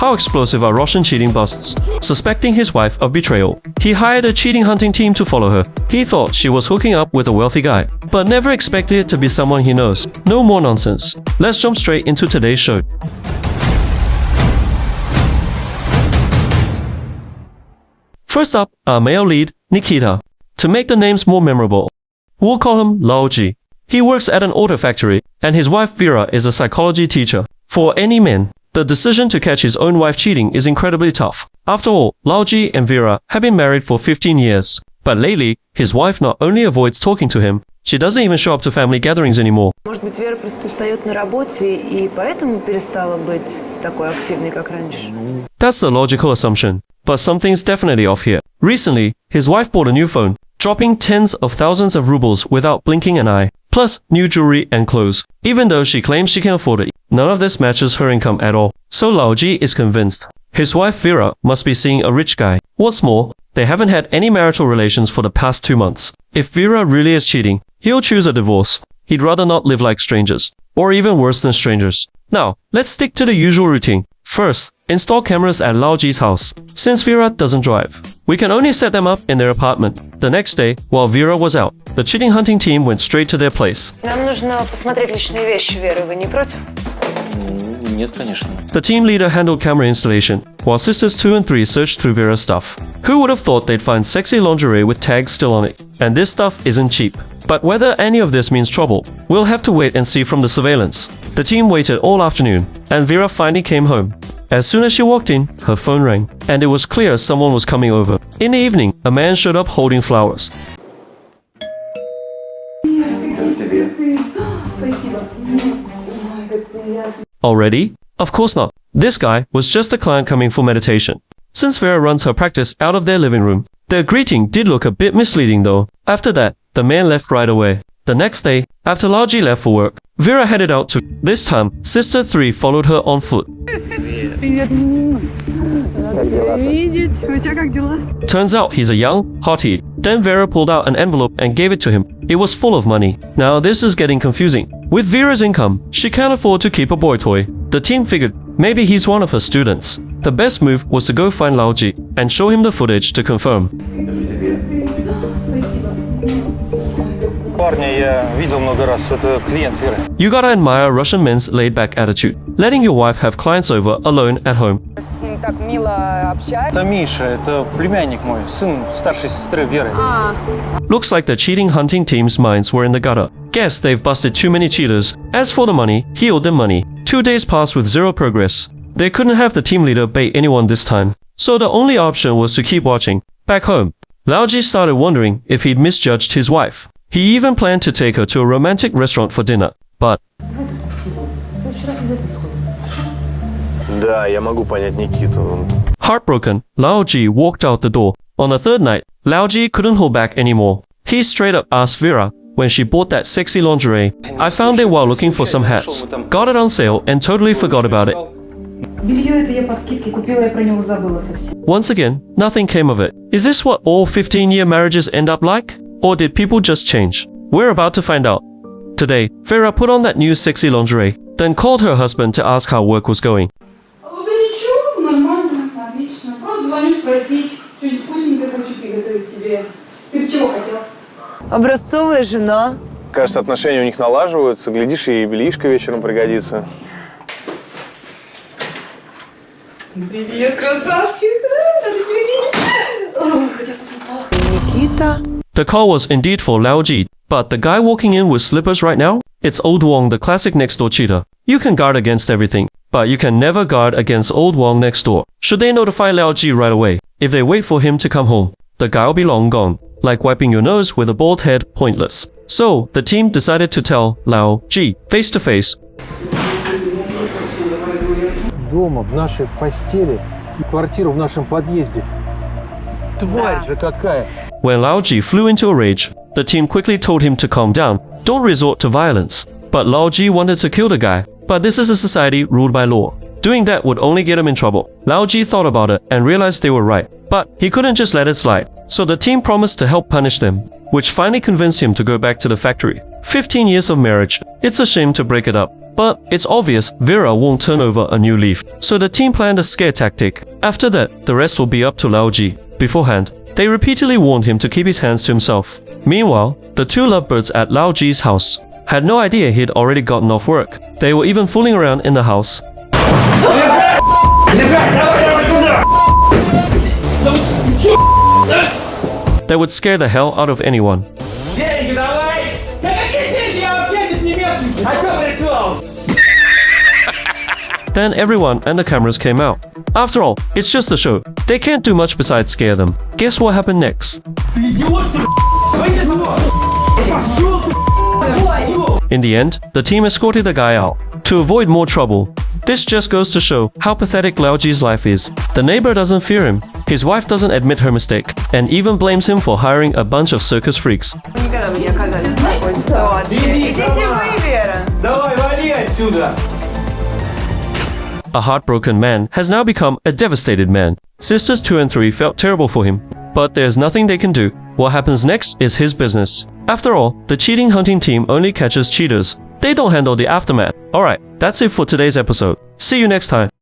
How explosive are Russian cheating busts? Suspecting his wife of betrayal, he hired a cheating hunting team to follow her. He thought she was hooking up with a wealthy guy, but never expected it to be someone he knows. No more nonsense. Let's jump straight into today's show. First up, our male lead, Nikita. To make the names more memorable, we'll call him Lao Ji. He works at an auto factory, and his wife Vera is a psychology teacher. For any man, the decision to catch his own wife cheating is incredibly tough. After all, Lao Ji and Vera have been married for 15 years. But lately, his wife not only avoids talking to him, she doesn't even show up to family gatherings anymore. Может быть, Вера просто устает на работе и поэтому перестала быть такой активной, как раньше. That's the logical assumption. But something's definitely off here. Recently, his wife bought a new phone, dropping tens of thousands of rubles without blinking an eye, plus new jewelry and clothes. Even though she claims she can afford it, none of this matches her income at all. So Lao Ji is convinced. His wife Vera must be seeing a rich guy. What's more, they haven't had any marital relations for the past 2 months. If Vera really is cheating, he'll choose a divorce. He'd rather not live like strangers, or even worse than strangers. Now, let's stick to the usual routine. First, install cameras at Lao Ji's house. Since Vera doesn't drive, we can only set them up in their apartment. The next day, while Vera was out, the cheating hunting team went straight to their place. Нам нужно посмотреть личные вещи Веры, вы не против? Нет, конечно. The team leader handled camera installation, while sisters 2 and 3 searched through Vera's stuff. Who would have thought they'd find sexy lingerie with tags still on it? And this stuff isn't cheap. But whether any of this means trouble, we'll have to wait and see from the surveillance. The team waited all afternoon, and Vera finally came home. As soon as she walked in, her phone rang, and it was clear someone was coming over. In the evening, a man showed up holding flowers. Already? Of course not. This guy was just a client coming for meditation. Since Vera runs her practice out of their living room, their greeting did look a bit misleading though. After that, the man left right away. The next day, after Lao Ji left for work, Vera headed out to. This time, sister 3 followed her on foot. Turns out he's a young hottie. Then Vera pulled out an envelope and gave it to him. It was full of money. Now this is getting confusing. With Vera's income, she can't afford to keep a boy toy. The team figured maybe he's one of her students. The best move was to go find Lao Ji and show him the footage to confirm. You gotta admire Russian men's laid-back attitude, letting your wife have clients over alone at home. Это Миша, это племянник мой, сын старшей сестры Веры. Looks like the cheating hunting team's minds were in the gutter. Guess they've busted too many cheaters. As for the money, he owed them money. 2 days passed with zero progress. They couldn't have the team leader bait anyone this time. So the only option was to keep watching. Back home, Lao Ji started wondering if he'd misjudged his wife. He even planned to take her to a romantic restaurant for dinner, but Да, я могу понять Никиту. heartbroken, Lao Ji walked out the door. On the third night, Lao Ji couldn't hold back anymore. He straight up asked Vera when she bought that sexy lingerie. I found it while looking for some hats. Got it on sale and totally forgot about it. Once again, nothing came of it. Is this what all 15-year marriages end up like? Or did people just change? We're about to find out. Today, Vera put on that new sexy lingerie, then called her husband to ask how work was going. Образцовая жена. Кажется, отношения у них налаживаются. Глядишь, и бельишко вечером пригодится. Привет, красавчик! Хотя вкусно пахнет. Никита. The call was indeed for Lao Ji, but the guy walking in with slippers right now? It's Old Wong, the classic next-door cheater. You can guard against everything, but you can never guard against Old Wong next door. Should they notify Lao Ji right away? If they wait for him to come home, the guy'll be long gone. Like wiping your nose with a bald head, pointless. So, the team decided to tell Lao Ji face to face. Дома, в нашей постели, и квартиру в нашем подъезде. Тварь же какая! When Lao Ji flew into a rage, the team quickly told him to calm down, don't resort to violence. But Lao Ji wanted to kill the guy, but this is a society ruled by law. Doing that would only get him in trouble. Lao Ji thought about it and realized they were right, but he couldn't just let it slide. So the team promised to help punish them, which finally convinced him to go back to the factory. 15 years of marriage, it's a shame to break it up. But it's obvious Vera won't turn over a new leaf, so the team planned a scare tactic. After that, the rest will be up to Lao Ji. Beforehand, they repeatedly warned him to keep his hands to himself. Meanwhile, the two lovebirds at Lao Ji's house had no idea he'd already gotten off work. They were even fooling around in the house. That would scare the hell out of anyone. Then everyone and the cameras came out. After all, it's just a show. They can't do much besides scare them. Guess what happened next? In the end, the team escorted the guy out to avoid more trouble. This just goes to show how pathetic Lao Ji's life is. The neighbor doesn't fear him, his wife doesn't admit her mistake, and even blames him for hiring a bunch of circus freaks. Никогда бы не оказались в такой ситуации. Идите вы, Вера. Давай, вали отсюда! A heartbroken man has now become a devastated man. Sisters 2 and 3 felt terrible for him, but there's nothing they can do. What happens next is his business. After all, the cheating hunting team only catches cheaters. They don't handle the aftermath. Alright, that's it for today's episode. See you next time.